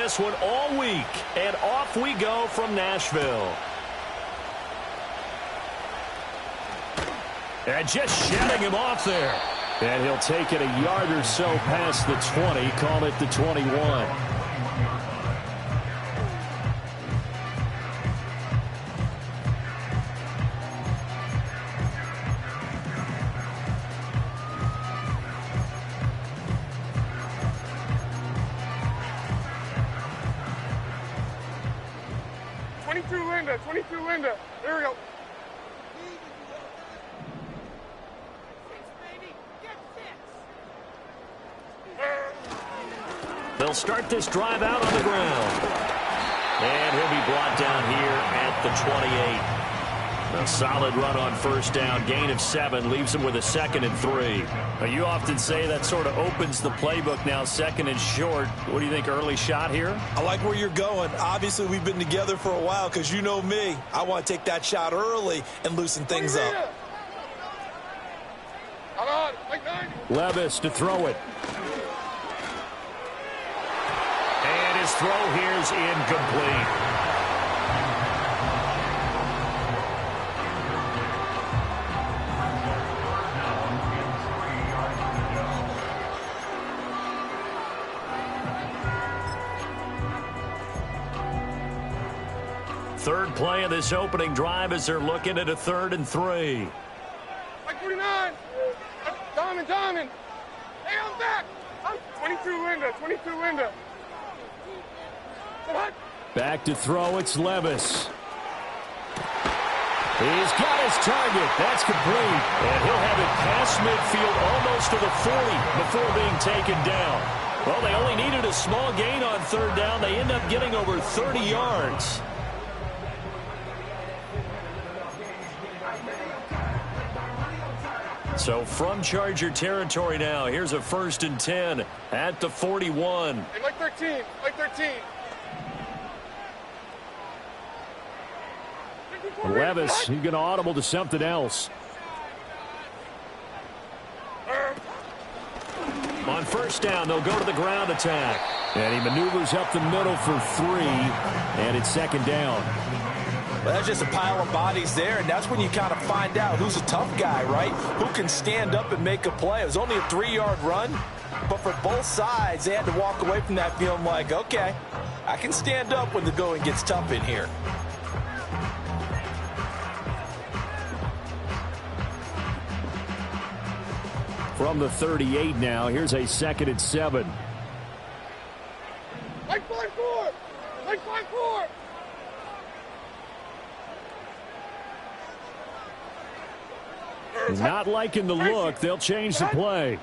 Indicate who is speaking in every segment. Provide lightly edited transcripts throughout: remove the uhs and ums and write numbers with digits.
Speaker 1: this one all week. And off we go from Nashville. And just shedding him off there. And he'll take it a yard or so past the 20, call it the 21.
Speaker 2: Linda. There we go.
Speaker 1: They'll start this drive out on the ground. And he'll be brought down here at the 28. A solid run on first down. Gain of 7 leaves him with a 2nd and 3. Now, you often say that sort of opens the playbook now, 2nd and short. What do you think, early shot here?
Speaker 3: I like where you're going. Obviously, we've been together for a while because you know me. I want to take that shot early and loosen things up.
Speaker 1: Levis to throw it. And his throw here's incomplete. Third play of this opening drive as they're looking at a 3rd and 3.
Speaker 2: Like 49. Diamond. Hey, I'm back. I'm 22 Linda.
Speaker 1: Back to throw, it's Levis. He's got his target. That's complete. And he'll have it past midfield almost to the 40 before being taken down. Well, they only needed a small gain on 3rd down. They end up getting over 30 yards. So from Charger territory now, here's a 1st and 10 at the 41.
Speaker 2: Hey, like 13.
Speaker 1: Levis, he's going to audible to something else. On first down, they'll go to the ground attack. And he maneuvers up the middle for 3, and it's 2nd down.
Speaker 3: Well, that's just a pile of bodies there, and that's when you kind of find out who's a tough guy, right? Who can stand up and make a play. It was only a 3-yard run, but for both sides, they had to walk away from that feeling like, okay, I can stand up when the going gets tough in here.
Speaker 1: From the 38 now, here's a 2nd and 7.
Speaker 2: Like 5-4.
Speaker 1: Not liking the look. They'll change the play.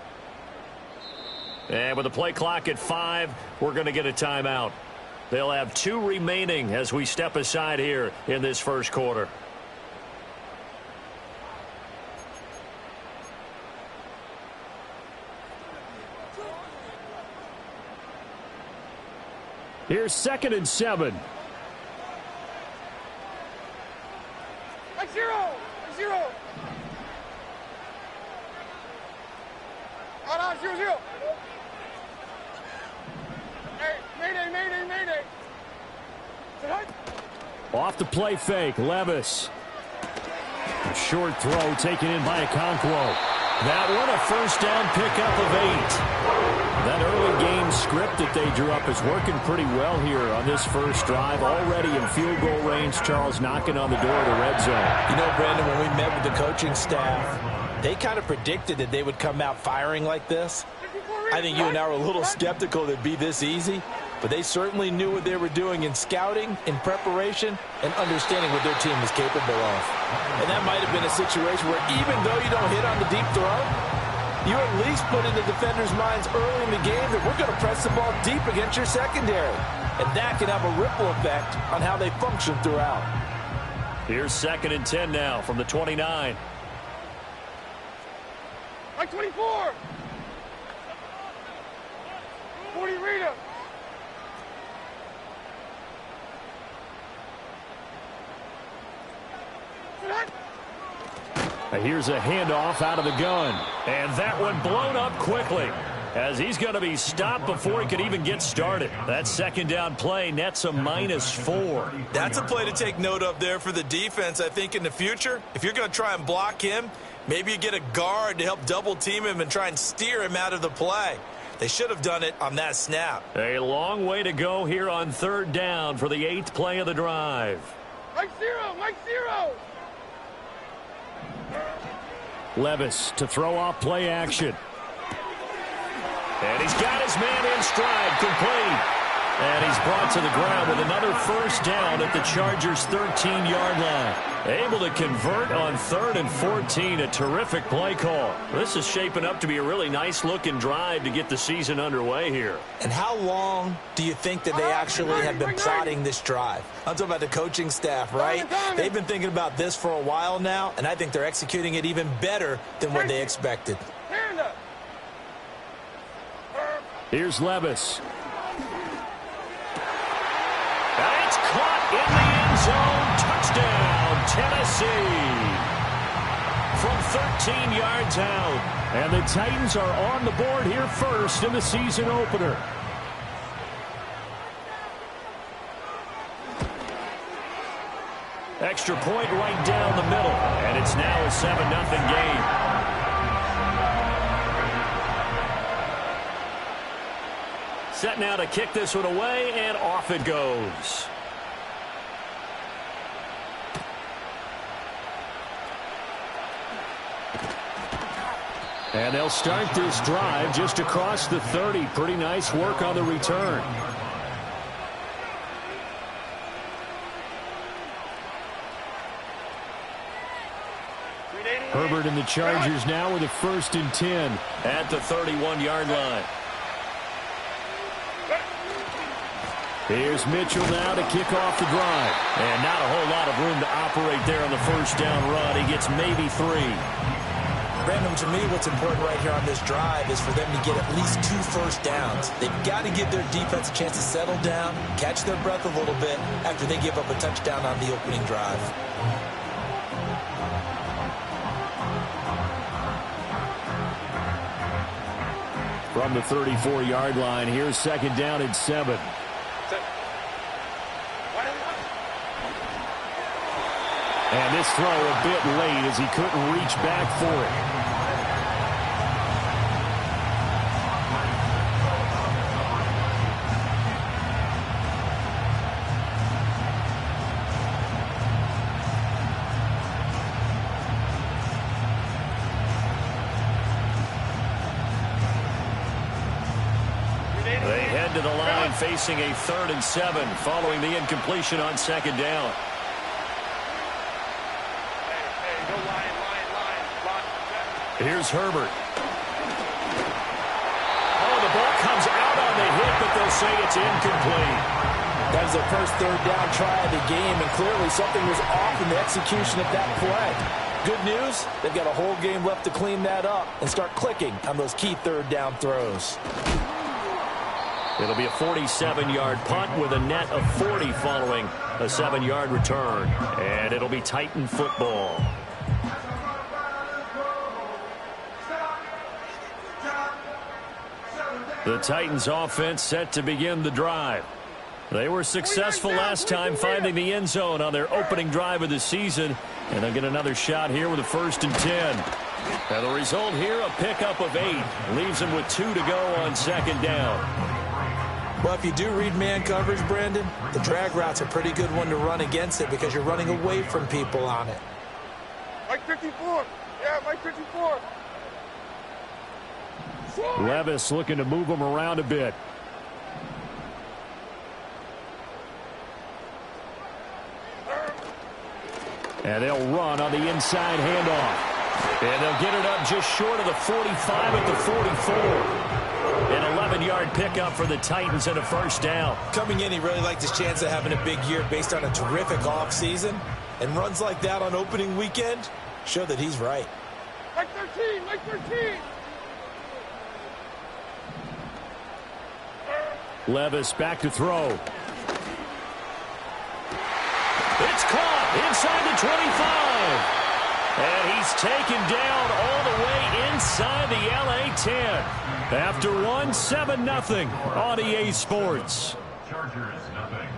Speaker 1: And with the play clock at 5, we're going to get a timeout. They'll have 2 remaining as we step aside here in this first quarter. Here's 2nd and 7.
Speaker 2: Like 0. Oh, no, 0. Hey, mayday.
Speaker 1: Off the play fake, Levis. A short throw taken in by Okonkwo. That one a first down pickup of 8. That early game script that they drew up is working pretty well here on this first drive. Already in field goal range, Charles knocking on the door of the red zone.
Speaker 3: You know, Brandon, when we met with the coaching staff, they kind of predicted that they would come out firing like this. I think you and I were a little skeptical that it'd be this easy, but they certainly knew what they were doing in scouting, in preparation, and understanding what their team was capable of. And that might have been a situation where even though you don't hit on the deep throw, you at least put in the defenders' minds early in the game that we're going to press the ball deep against your secondary. And that can have a ripple effect on how they function throughout.
Speaker 1: Here's 2nd and 10 now from the 29.
Speaker 2: Like 24. 40 Rita.
Speaker 1: Here's a handoff out of the gun. And that one blown up quickly. as he's going to be stopped before he could even get started. That second down play nets a -4.
Speaker 3: That's a play to take note of there for the defense, I think, in the future. If you're going to try and block him, maybe you get a guard to help double team him and try and steer him out of the play. They should have done it on that snap.
Speaker 1: A long way to go here on third down for the 8th play of the drive.
Speaker 2: Mike zero, Mike zero.
Speaker 1: Levis to throw off play action. And he's got his man in stride, complete. And he's brought to the ground with another first down at the Chargers' 13-yard line. Able to convert on 3rd and 14, a terrific play call. This is shaping up to be a really nice-looking drive to get the season underway here.
Speaker 3: And how long do you think that they actually have been plotting this drive? I'm talking about the coaching staff, right? They've been thinking about this for a while now, and I think they're executing it even better than what they expected.
Speaker 1: Here's Levis. It's caught in the end zone. Touchdown, Tennessee. From 13 yards out. And the Titans are on the board here first in the season opener. Extra point right down the middle. And it's now a 7-0 game. Set now to kick this one away, and off it goes. And they'll start this drive just across the 30. Pretty nice work on the return. Herbert and the Chargers now with a 1st and 10 at the 31-yard line. Here's Mitchell now to kick off the drive. And not a whole lot of room to operate there on the first down run. He gets maybe 3.
Speaker 3: Brandon, to me, what's important right here on this drive is for them to get at least 2 first downs. They've got to give their defense a chance to settle down, catch their breath a little bit after they give up a touchdown on the opening drive.
Speaker 1: From the 34-yard line, here's 2nd down and 7. And this throw a bit late as he couldn't reach back for it. They head to the line facing a 3rd and 7 following the incompletion on 2nd down. Here's Herbert. Oh, the ball comes out on the hit, but they'll say it's incomplete.
Speaker 3: That was their first 3rd down try of the game, and clearly something was off in the execution of that play. Good news, they've got a whole game left to clean that up and start clicking on those key 3rd down throws.
Speaker 1: It'll be a 47-yard punt with a net of 40 following a 7-yard return. And it'll be Titan football. The Titans offense set to begin the drive. They were successful last time finding the end zone on their opening drive of the season. And they'll get another shot here with a 1st and 10. And the result here, a pickup of 8. Leaves them with 2 to go on 2nd down.
Speaker 3: Well, if you do read man coverage, Brandon, the drag route's a pretty good one to run against it because you're running away from people on it.
Speaker 2: Mike 54. Yeah, Mike 54.
Speaker 1: Levis looking to move him around a bit. And they'll run on the inside handoff. And they'll get it up just short of the 45 at the 44. An 11-yard pickup for the Titans and a 1st down.
Speaker 3: Coming in, he really liked his chance of having a big year based on a terrific offseason. And runs like that on opening weekend show that he's right.
Speaker 2: Mike 13, Mike 13.
Speaker 1: Levis back to throw. It's caught inside the 25. And he's taken down all the way inside the LA 10. After one, 7-0 on EA Sports.
Speaker 4: Chargers, nothing.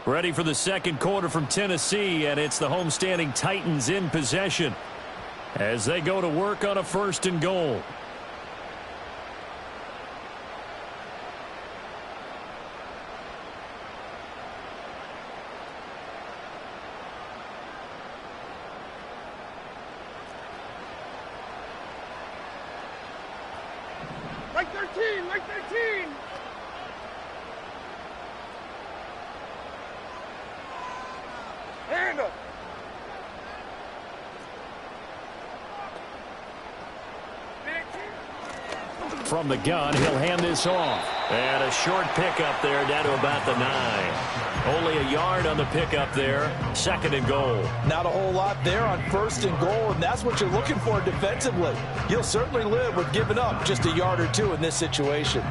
Speaker 1: Ready for the second quarter from Tennessee, and it's the homestanding Titans in possession as they go to work on a 1st and goal.
Speaker 2: Like 13, like 13. Hand up.
Speaker 1: From the gun, he'll hand this off. And a short pickup there down to about the 9. Only a yard on the pickup there. 2nd and goal.
Speaker 3: Not a whole lot there on 1st and goal, and that's what you're looking for defensively. You'll certainly live with giving up just a yard or two in this situation.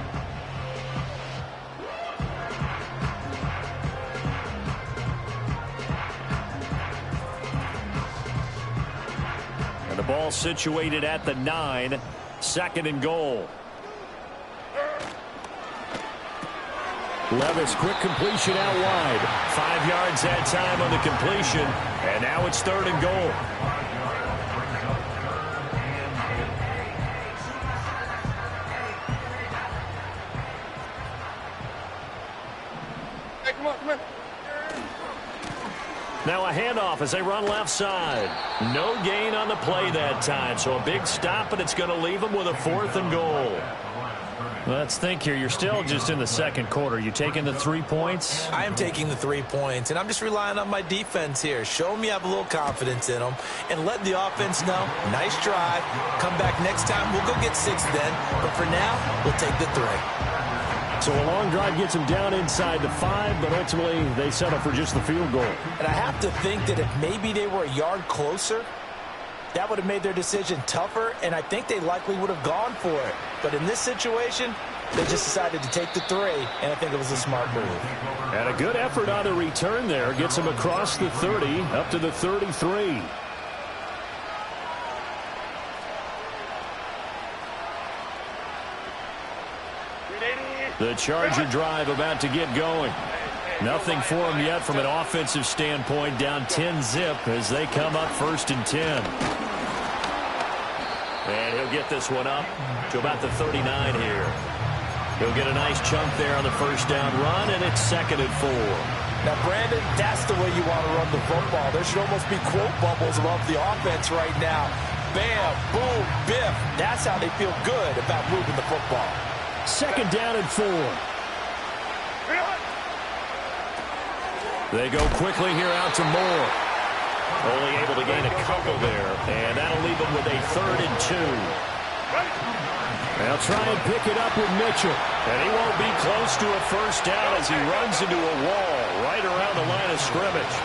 Speaker 1: And the ball situated at the 9. 2nd and goal. Levis, quick completion out wide. 5 yards that time on the completion. And now it's 3rd and goal.
Speaker 2: Hey, come on, come on.
Speaker 1: Now a handoff as they run left side. No gain on the play that time. So a big stop, but it's going to leave them with a 4th and goal. Let's think here. You're still just in the second quarter. You taking the 3 points?
Speaker 3: I am taking the 3 points, and I'm just relying on my defense here. Show me I have a little confidence in them, and let the offense know, nice drive. Come back next time. We'll go get 6 then. But for now, we'll take the 3.
Speaker 1: So a long drive gets them down inside the 5, but ultimately they settle for just the field goal.
Speaker 3: And I have to think that if maybe they were a yard closer, that would have made their decision tougher, and I think they likely would have gone for it. But in this situation, they just decided to take the 3, and I think it was a smart move.
Speaker 1: And a good effort on the return there. Gets them across the 30, up to the 33. The Charger drive about to get going. Nothing for them yet from an offensive standpoint. Down 10-zip as they come up 1st and 10. And he'll get this one up to about the 39 here. He'll get a nice chunk there on the 1st down run, and it's 2nd and 4.
Speaker 3: Now, Brandon, that's the way you want to run the football. There should almost be quote bubbles above the offense right now. Bam, boom, biff. That's how they feel good about moving the football.
Speaker 1: 2nd down and 4. They go quickly here out to Moore. Only able to gain a couple there, and that'll leave them with a 3rd and 2. They'll try and pick it up with Mitchell, and he won't be close to a 1st down as he runs into a wall right around the line of scrimmage.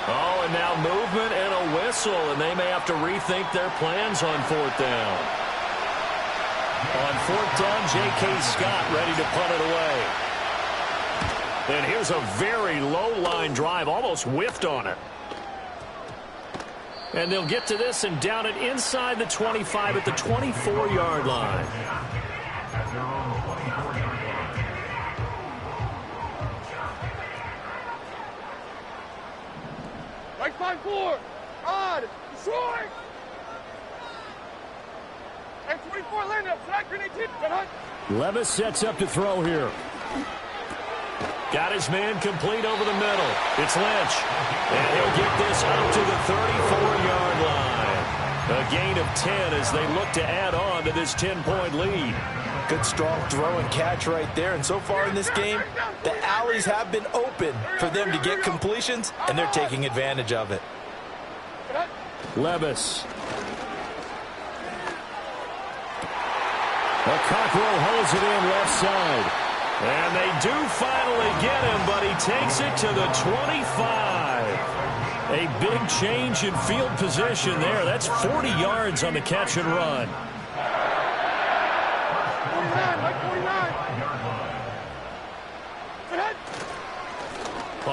Speaker 1: Oh, and now movement and a whistle, and they may have to rethink their plans on 4th down. On 4th down, J.K. Scott ready to punt it away. And here's a very low-line drive, almost whiffed on it. And they'll get to this and down it inside the 25 at the 24-yard line.
Speaker 2: Like 5-4. Odd. Short. And 24 land up. Flat grenade tip.
Speaker 1: Levis sets up to throw here. Got his man complete over the middle. It's Lynch. And he'll get this up to the 34-yard line. A gain of 10 as they look to add on to this 10-point lead.
Speaker 3: Good, strong throw and catch right there. And so far in this game, the alleys have been open for them to get completions, and they're taking advantage of it.
Speaker 1: Levis. Cockrell holds it in left side. And they do finally get him, but he takes it to the 25. A big change in field position there. That's 40 yards on the catch and run.
Speaker 2: 49, like 49.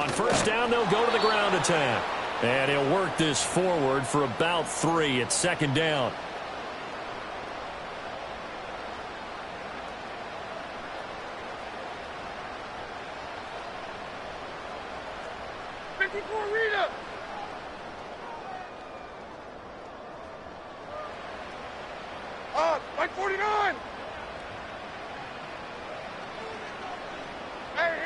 Speaker 1: On first down, they'll go to the ground attack. And he'll work this forward for about 3 at second down.
Speaker 2: Like 49.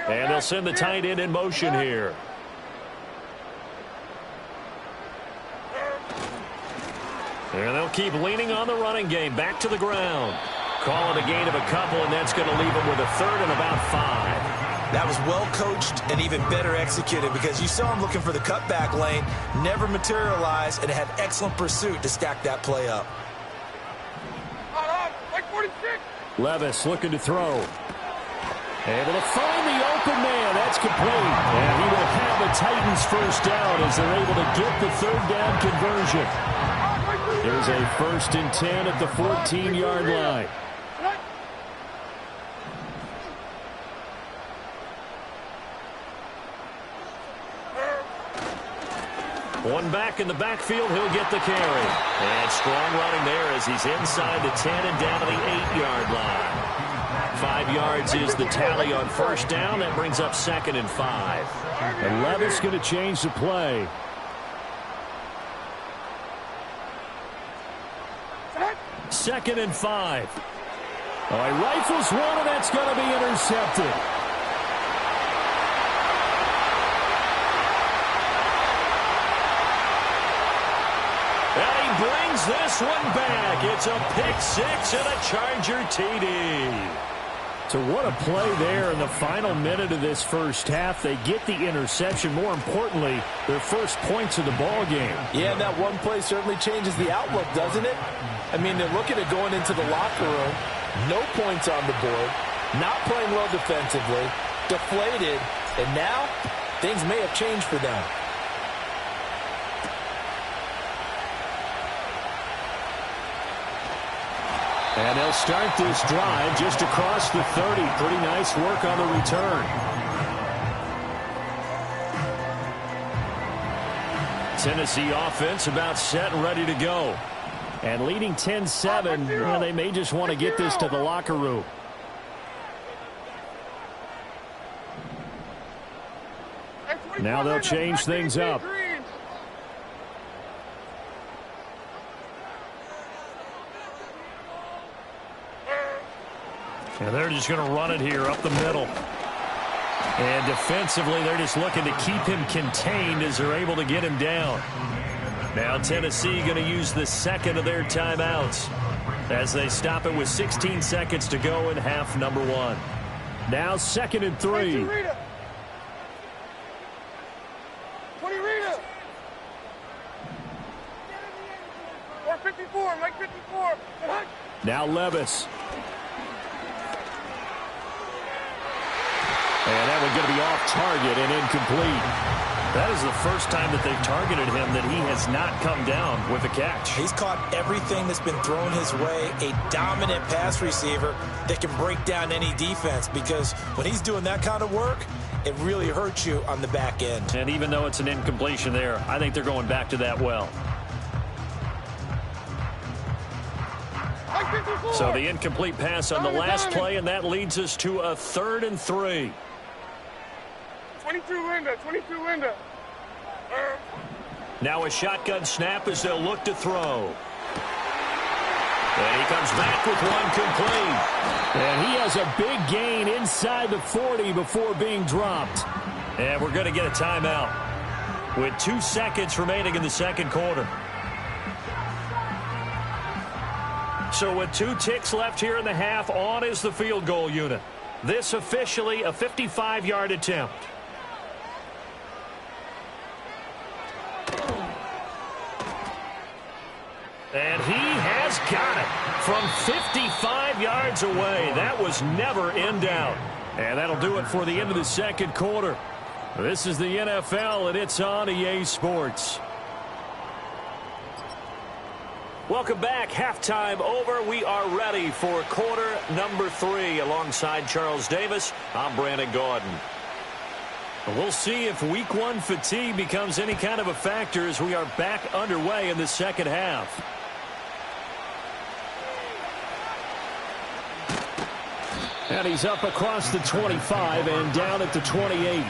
Speaker 1: And they'll send the tight end in motion here. And they'll keep leaning on the running game. Back to the ground. Call it a gain of a couple, and that's going to leave them with a third and about 5.
Speaker 3: That was well coached and even better executed because you saw him looking for the cutback lane, never materialized, and had excellent pursuit to stack that play up.
Speaker 2: Like 46.
Speaker 1: Levis looking to throw. Able to find the open man. That's complete. And he will have the Titans first down as they're able to get the third down conversion. There's a 1st and 10 at the 14-yard line. One back in the backfield, he'll get the carry. And strong running there as he's inside the 10 and down to the 8-yard line. 5 yards is the tally on first down. That brings up 2nd and 5. And Levis going to change the play. Second and 5. Oh, he rifles one, and that's going to be intercepted. And he brings this one back. It's a pick 6 and a Charger TD. So what a play there in the final minute of this first half. They get the interception. More importantly, their first points of the ball game.
Speaker 3: Yeah, and that one play certainly changes the outlook, doesn't it? I mean, they're looking at going into the locker room. No points on the board. Not playing well defensively. Deflated. And now, things may have changed for them.
Speaker 1: And they'll start this drive just across the 30. Pretty nice work on the return. Tennessee offense about set and ready to go. And leading 10-7, well, they may just want to get this to the locker room. Now they'll change things up. And they're just going to run it here up the middle. And defensively, they're just looking to keep him contained as they're able to get him down. Now Tennessee going to use the second of their timeouts as they stop it with 16 seconds to go in half number 1. Now 2nd and 3.
Speaker 2: 454, Mike 54.
Speaker 1: Now Levis. And that one going to be off target and incomplete. That is the first time that they've targeted him that he has not come down with a catch.
Speaker 3: He's caught everything that's been thrown his way. A dominant pass receiver that can break down any defense because when he's doing that kind of work, it really hurts you on the back end.
Speaker 1: And even though it's an incompletion there, I think they're going back to that well. So the incomplete pass on the last play, and that leads us to a 3rd and 3.
Speaker 2: 22 Linda.
Speaker 1: Now a shotgun snap as they'll look to throw. And he comes back with one complete. And he has a big gain inside the 40 before being dropped. And we're going to get a timeout with 2 seconds remaining in the second quarter. So with 2 ticks left here in the half, on is the field goal unit. This officially a 55-yard attempt. And he has got it from 55 yards away. That was never in doubt. And that'll do it for the end of the second quarter. This is the NFL, and it's on EA Sports.
Speaker 4: Welcome back. Halftime over. We are ready for quarter number 3. Alongside Charles Davis, I'm Brandon Gaudin.
Speaker 1: We'll see if week 1 fatigue becomes any kind of a factor as we are back underway in the second half. And he's up across the 25 and down at the 28.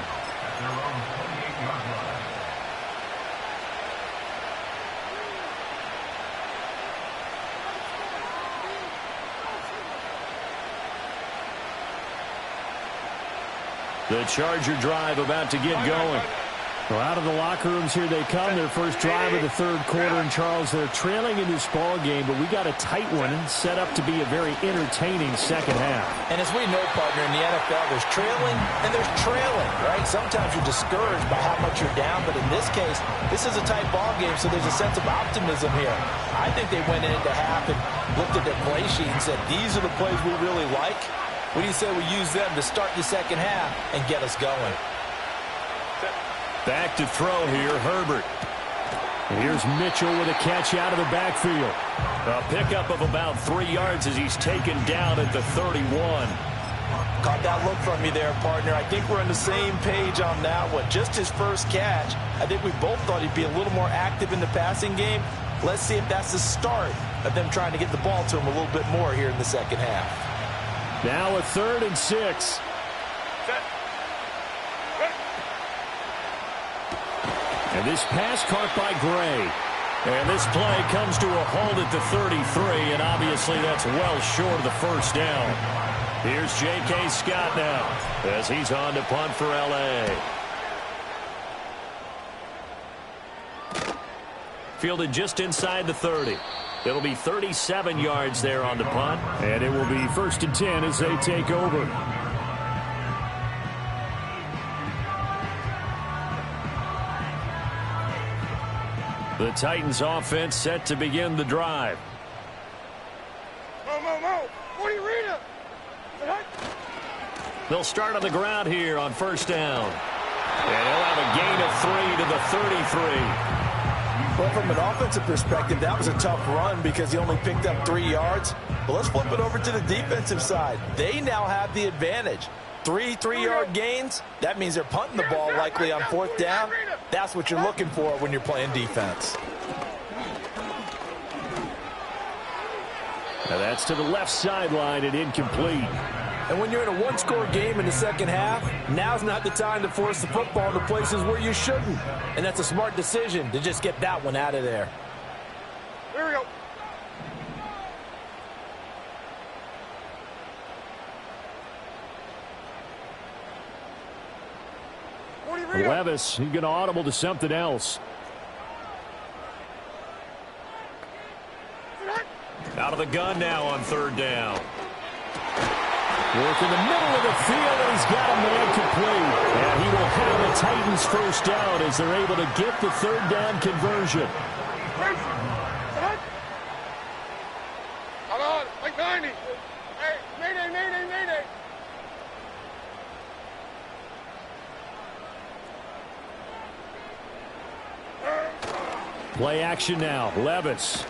Speaker 1: The Charger drive about to get going. Well, out of the locker rooms here they come. Their first drive of the third quarter. And Charles, they're trailing in this ball game, but we got a tight one set up to be a very entertaining second half.
Speaker 3: And as we know, partner, in the NFL, there's trailing and there's trailing, right? Sometimes you're discouraged by how much you're down, but in this case, this is a tight ball game, so there's a sense of optimism here. I think they went into half and looked at their play sheet and said, these are the plays we really like. What do you say we use them to start the second half and get us going?
Speaker 1: Back to throw here, Herbert. Here's Mitchell with a catch out of the backfield. A pickup of about 3 yards as he's taken down at the 31.
Speaker 3: Caught that look from you there, partner. I think we're on the same page on that one. Just his first catch. I think we both thought he'd be a little more active in the passing game. Let's see if that's the start of them trying to get the ball to him a little bit more here in the second half.
Speaker 1: Now a 3rd and 6. And this pass caught by Gray. And this play comes to a halt at the 33, and obviously that's well short of the first down. Here's J.K. Scott now as he's on to punt for L.A. Fielded just inside the 30. It'll be 37 yards there on the punt, and it will be 1st and 10 as they take over. The Titans offense set to begin the drive.
Speaker 2: Mo. What do you read it?
Speaker 1: They'll start on the ground here on 1st down. And he'll have a gain of 3 to the 33.
Speaker 3: Well, from an offensive perspective, that was a tough run because he only picked up 3 yards. But let's flip it over to the defensive side. They now have the advantage. 3 3-yard gains, that means they're punting the ball likely on 4th down. That's what you're looking for when you're playing defense.
Speaker 1: Now that's to the left sideline and incomplete.
Speaker 3: And when you're in a one-score game in the second half, now's not the time to force the football to places where you shouldn't. And that's a smart decision to just get that one out of there.
Speaker 2: Here we go.
Speaker 1: Levis, he's going to audible to something else. Out of the gun now on 3rd down. Work in the middle of the field, and he's got a man complete. And he will have the Titans 1st down as they're able to get the 3rd down conversion.
Speaker 2: Hold on, like 90. Hey, mayday.
Speaker 1: Play action now. Levis.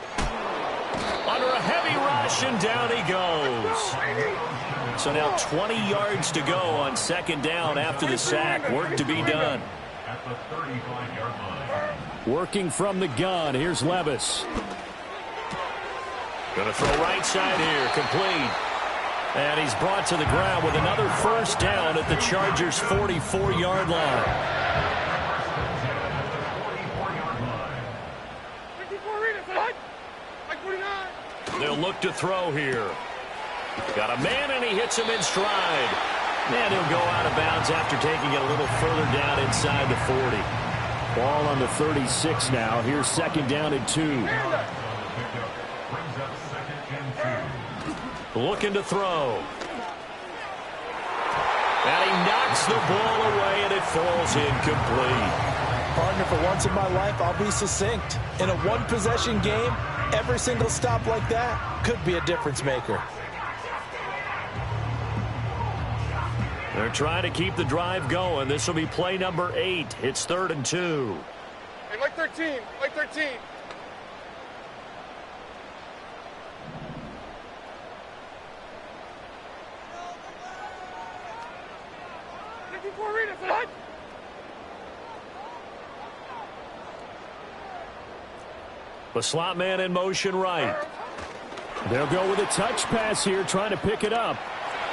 Speaker 1: Under a heavy rush, and down he goes. So now 20 yards to go on 2nd down after the sack. Work to be done. Working from the gun. Here's Levis. Going to throw right side here. Complete. And he's brought to the ground with another 1st down at the Chargers' 44-yard line. They'll look to throw here. Got a man, and he hits him in stride. And he'll go out of bounds after taking it a little further down inside the 40. Ball on the 36 now. Here's 2nd down and 2. Looking to throw. And he knocks the ball away, and it falls incomplete.
Speaker 3: Partner, for once in my life, I'll be succinct. In a one-possession game, every single stop like that could be a difference maker.
Speaker 1: They're trying to keep the drive going. This will be play number 8. It's 3rd and 2.
Speaker 2: Hey, Mike 13. Mike 13.
Speaker 1: The slot man in motion right. They'll go with a touch pass here, trying to pick it up.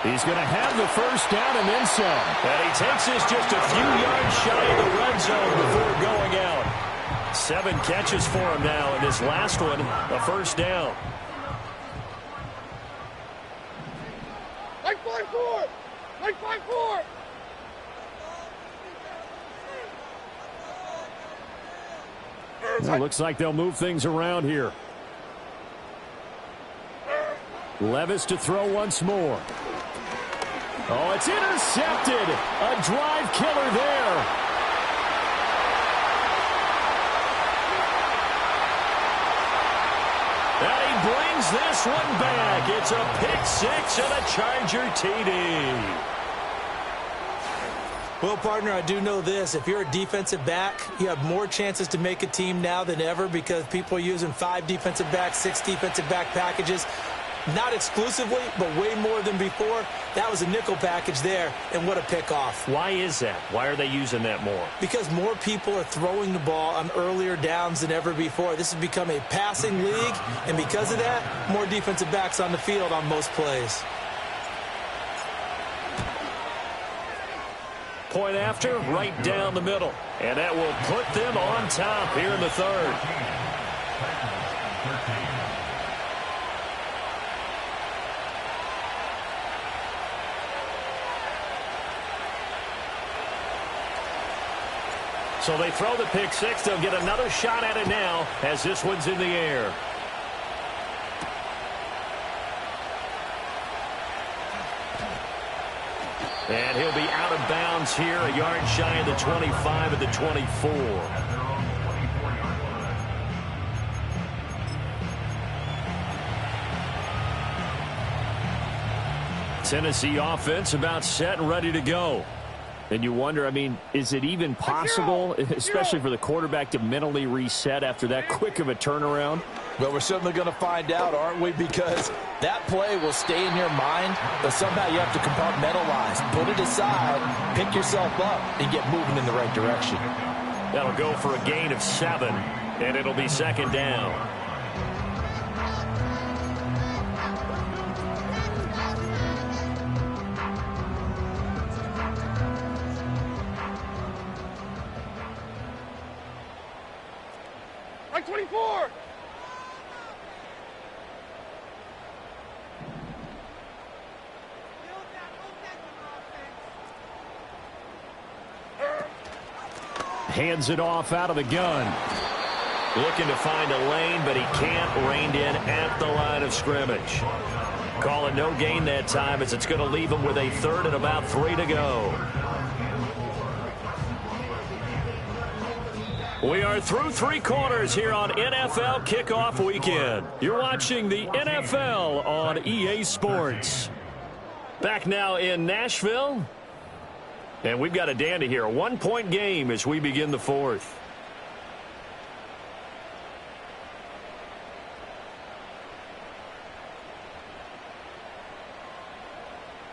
Speaker 1: He's going to have the first down and then some. And he takes this just a few yards shy of the red zone before going out. 7 catches for him now, and this last one, a first down.
Speaker 2: Mike 5-4. Mike 5-4.
Speaker 1: Well, looks like they'll move things around here. Levis to throw once more. Oh, it's intercepted. A drive killer there. And he brings this one back. It's a pick 6 and a Charger TD.
Speaker 3: Well, partner, I do know this. If you're a defensive back, you have more chances to make a team now than ever because people are using 5 defensive backs, 6 defensive back packages. Not exclusively, but way more than before. That was a nickel package there, and what a pickoff.
Speaker 1: Why is that? Why are they using that more?
Speaker 3: Because more people are throwing the ball on earlier downs than ever before. This has become a passing league, and because of that, more defensive backs on the field on most plays.
Speaker 1: Point after, right down the middle. And that will put them on top here in the 3rd. So they throw the pick 6. They'll get another shot at it now as this one's in the air. And he'll be out of bounds here, a yard shy of the 25 at the 24. Tennessee offense about set and ready to go. And you wonder, I mean, is it even possible, especially for the quarterback, to mentally reset after that quick of a turnaround?
Speaker 3: Well, we're certainly going to find out, aren't we? Because that play will stay in your mind, but somehow you have to compartmentalize. Put it aside, pick yourself up, and get moving in the right direction.
Speaker 1: That'll go for a gain of 7, and it'll be 2nd down.
Speaker 2: Mike 24.
Speaker 1: Hands it off out of the gun. Looking to find a lane, but he can't. Reined in at the line of scrimmage. Calling no gain that time as it's going to leave him with a 3rd and about 3 to go. We are through 3 quarters here on NFL Kickoff Weekend. You're watching the NFL on EA Sports. Back now in Nashville. And we've got a dandy here. A 1-point game as we begin the 4th.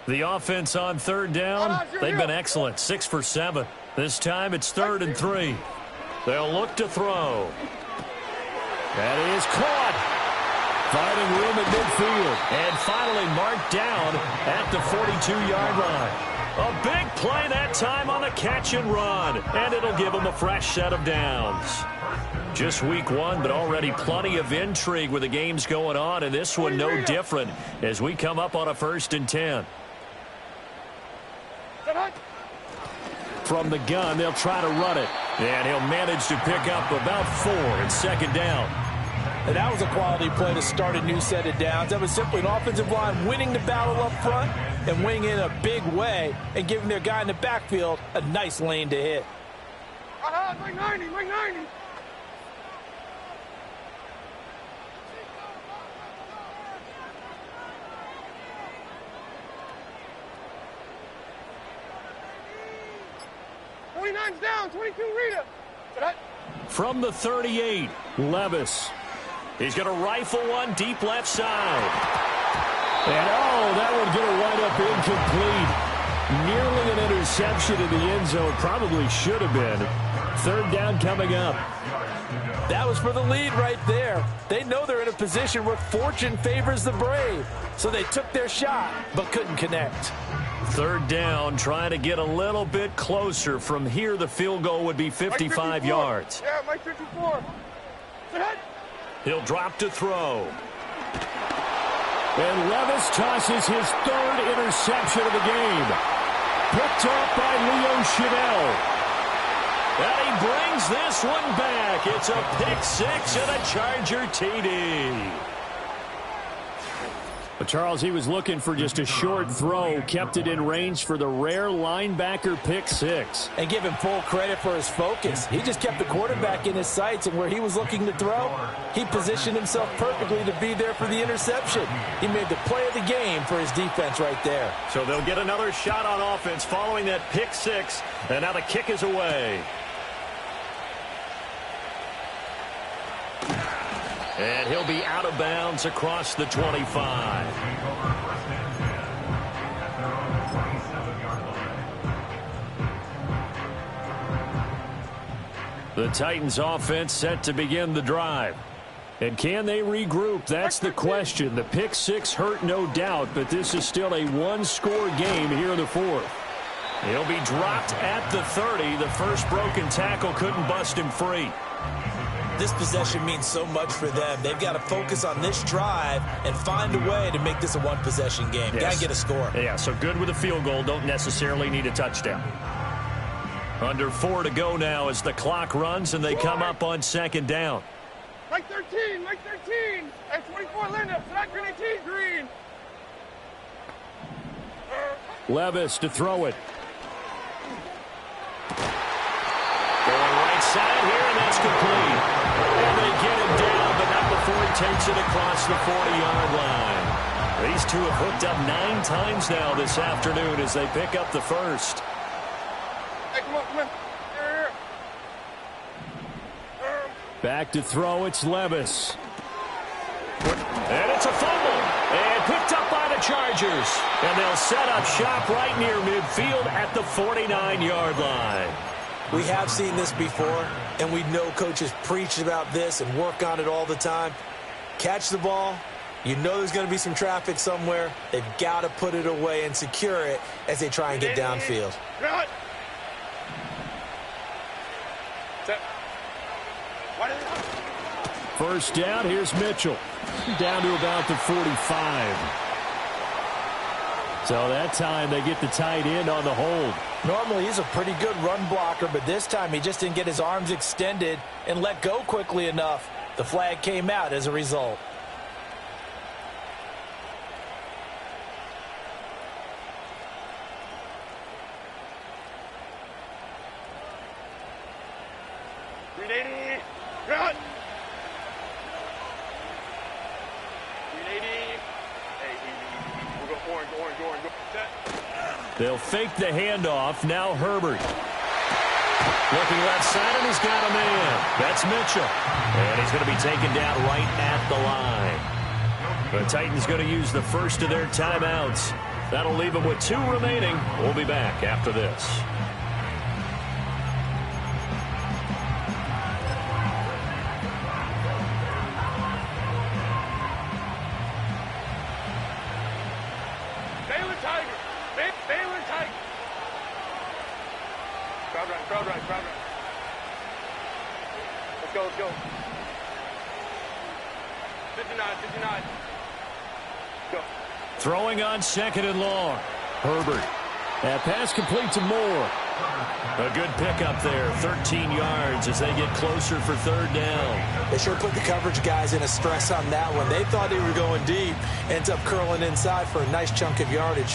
Speaker 1: The offense on 3rd down, they've been excellent. 6 for 7. This time it's 3rd and 3. They'll look to throw. That is caught. Finding room at midfield. And finally marked down at the 42-yard line. A big play that time on the catch and run. And it'll give them a fresh set of downs. Just week 1, but already plenty of intrigue with the games going on. And this one no different as we come up on a 1st and 10. From the gun, they'll try to run it. And he'll manage to pick up about 4 and 2nd down.
Speaker 3: And that was a quality play to start a new set of downs. That was simply an offensive line winning the battle up front and winning in a big way and giving their guy in the backfield a nice lane to hit.
Speaker 2: Mike 90, Mike 90. 29's down. 22, Rita.
Speaker 1: From the 38, Levis.
Speaker 4: He's going to rifle one deep left side.
Speaker 1: And, oh, that one going to wind up incomplete. Nearly an interception in the end zone. Probably should have been. Third down coming up.
Speaker 3: That was for the lead right there. They know they're in a position where fortune favors the brave. So they took their shot, but couldn't connect.
Speaker 1: Third down, trying to get a little bit closer. From here, the field goal would be 55 yards.
Speaker 2: Yeah, Mike 54.
Speaker 1: He'll drop to throw. And Levis tosses his third interception of the game. Picked up by Leo Chanel. And he brings this one back. It's a pick six and a Charger TD. But Charles, he was looking for just a short throw, kept it in range for the rare linebacker pick six.
Speaker 3: And give him full credit for his focus. He just kept the quarterback in his sights, and where he was looking to throw, he positioned himself perfectly to be there for the interception. He made the play of the game for his defense right there.
Speaker 4: So they'll get another shot on offense following that pick six, and now the kick is away. And he'll be out of bounds across the 25.
Speaker 1: The Titans offense set to begin the drive. And can they regroup? That's the question. The pick six hurt, no doubt, but this is still a one-score game here in the fourth.
Speaker 4: He'll be dropped at the 30. The first broken tackle couldn't bust him free.
Speaker 3: This possession means so much for them. They've got to focus on this drive and find a way to make this a one-possession game.
Speaker 4: Yes.
Speaker 3: Got to get a score.
Speaker 4: Yeah, so good with a field goal. Don't necessarily need a touchdown.
Speaker 1: Under 4 to go now as the clock runs and they come up on second down.
Speaker 2: Mike 13, Mike 13. And 24, Linda. Flat green 18, green.
Speaker 1: Levis to throw it.
Speaker 4: Going right side here, and that's complete. And they get him down, but not before he takes it across the 40-yard line.
Speaker 1: These two have hooked up 9 times now this afternoon as they pick up the first.
Speaker 2: Hey, come on, come on.
Speaker 1: Back to throw, it's Levis.
Speaker 4: And it's a fumble. And picked up by the Chargers. And they'll set up shop right near midfield at the 49-yard line.
Speaker 3: We have seen this before, and we know coaches preach about this and work on it all the time. Catch the ball. You know there's going to be some traffic somewhere. They've got to put it away and secure it as they try and get downfield.
Speaker 1: First down, here's Mitchell. Down to about the 45. So that time they get the tight end on the hold.
Speaker 3: Normally he's a pretty good run blocker, but this time he just didn't get his arms extended and let go quickly enough. The flag came out as a result.
Speaker 2: Run!
Speaker 1: They'll fake the handoff. Now Herbert. Looking left side, and he's got a man. That's Mitchell.
Speaker 4: And he's going to be taken down right at the line.
Speaker 1: The Titans going to use the first of their timeouts.
Speaker 4: That'll leave them with 2 remaining. We'll be back after this.
Speaker 2: Crowd right. Let's go. 59. Go.
Speaker 1: Throwing on second and long. Herbert. That pass complete to Moore. A good pickup there. 13 yards as they get closer for third down.
Speaker 3: They sure put the coverage guys in a stress on that one. They thought they were going deep. Ends up curling inside for a nice chunk of yardage.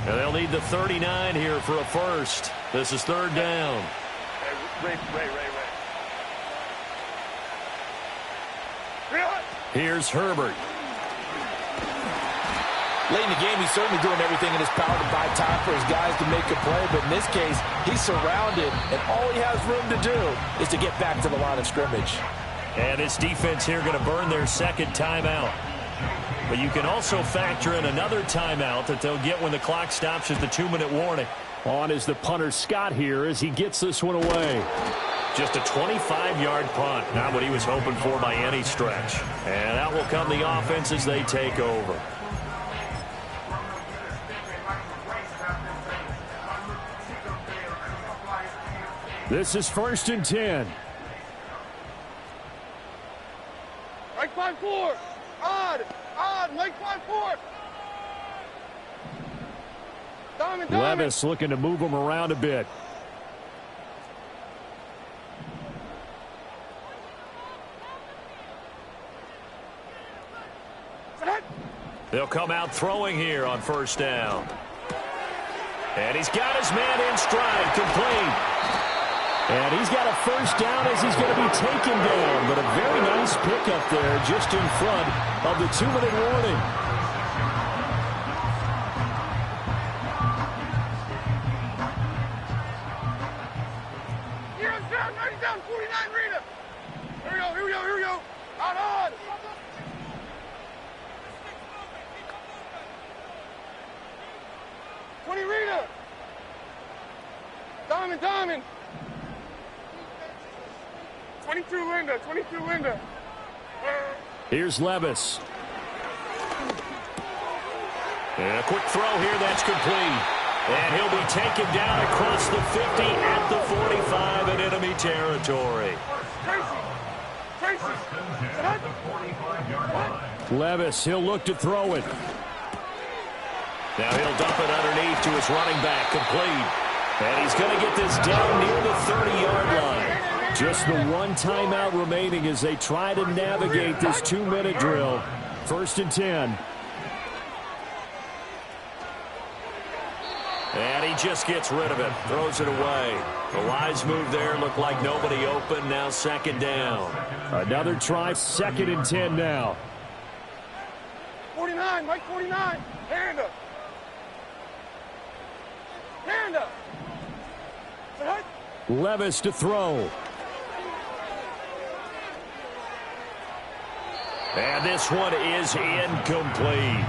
Speaker 1: And they'll need the 39 here for a first. This is third down.
Speaker 2: Hey, Ray.
Speaker 1: Here's Herbert.
Speaker 3: Late in the game, he's certainly doing everything in his power to buy time for his guys to make a play. But in this case, he's surrounded, and all he has room to do is to get back to the line of scrimmage.
Speaker 1: And this defense here going to burn their second timeout. But you can also factor in another timeout that they'll get when the clock stops at the 2-minute warning. On is the punter Scott here as he gets this one away. Just a 25-yard punt. Not what he was hoping for by any stretch. And out will come the offense as they take over. This is 1st and 10.
Speaker 2: Mike 5-4. Odd. Mike 5-4.
Speaker 1: Levis looking to move him around a bit. They'll come out throwing here on 1st down. And he's got his man in stride, complete. And he's got a 1st down as he's going to be taken down. But a very nice pickup there just in front of the 2-minute warning.
Speaker 2: Down 49, Rita. Here we go. Out. 20, Rita. Diamond. 22, Linda.
Speaker 1: Here's Levis. And a quick throw here that's complete. And he'll be taken down across the 50 at the 45 in enemy territory. Levis, he'll look to throw it. Now he'll dump it underneath to his running back, complete. And he's going to get this down near the 30-yard line. Just the one timeout remaining as they try to navigate this 2-minute drill. 1st and 10. And he just gets rid of it, throws it away. The wise move there, looked like nobody open, now 2nd down. Another try, 2nd and 10 now.
Speaker 2: 49, Mike 49, hand up.
Speaker 1: Levis to throw. And this one is incomplete.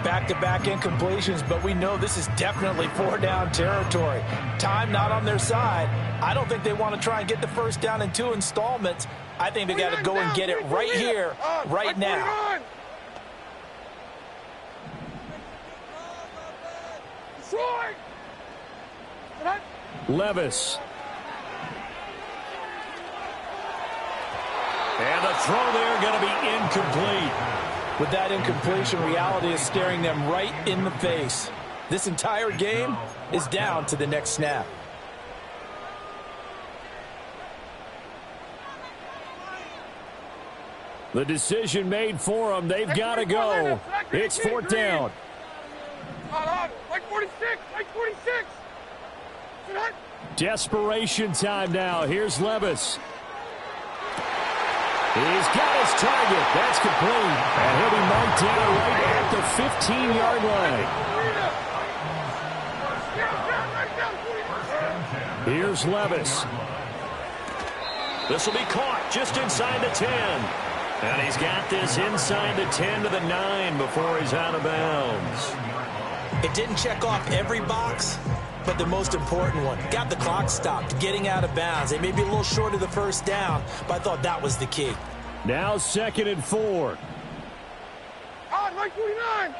Speaker 3: Back-to-back incompletions, but we know this is definitely 4-down territory. Time not on their side. I don't think they want to try and get the 1st down in 2 installments. I think they got to go and get it right here, right now.
Speaker 1: Levis. And the throw there going to be incomplete.
Speaker 3: With that incompletion, reality is staring them right in the face. This entire game is down to the next snap.
Speaker 1: The decision made for them. They've got to go. It's 4th down.
Speaker 2: Mike 46.
Speaker 1: Desperation time now. Here's Levis. He's got his target. That's complete. And he'll be marked down right at the 15-yard line. Here's Levis. This will be caught just inside the 10. And he's got this inside the 10 to the 9 before he's out of bounds.
Speaker 3: It didn't check off every box, but the most important one. Got the clock stopped, getting out of bounds. They may be a little short of the 1st down, but I thought that was the key.
Speaker 1: Now 2nd and 4.
Speaker 2: Mike 49.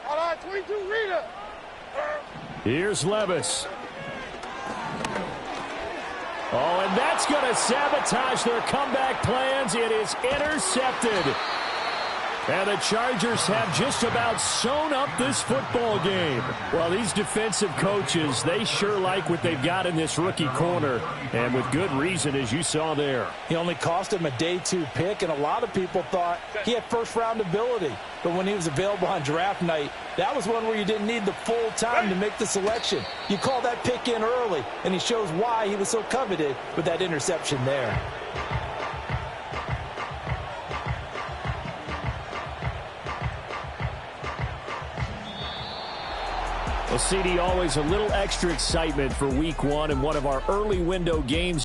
Speaker 2: All right, 22, Rita.
Speaker 1: Here's Levis. Oh, and that's going to sabotage their comeback plans. It is intercepted. And the Chargers have just about sewn up this football game. Well, these defensive coaches, they sure like what they've got in this rookie corner. And with good reason, as you saw there.
Speaker 3: He only cost him a day 2 pick, and a lot of people thought he had 1st-round ability. But when he was available on draft night, That was one where you didn't need the full time to make the selection. You call that pick in early, and he shows why he was so coveted with that interception there.
Speaker 1: Well, CD, always a little extra excitement for week one and one of our early window games.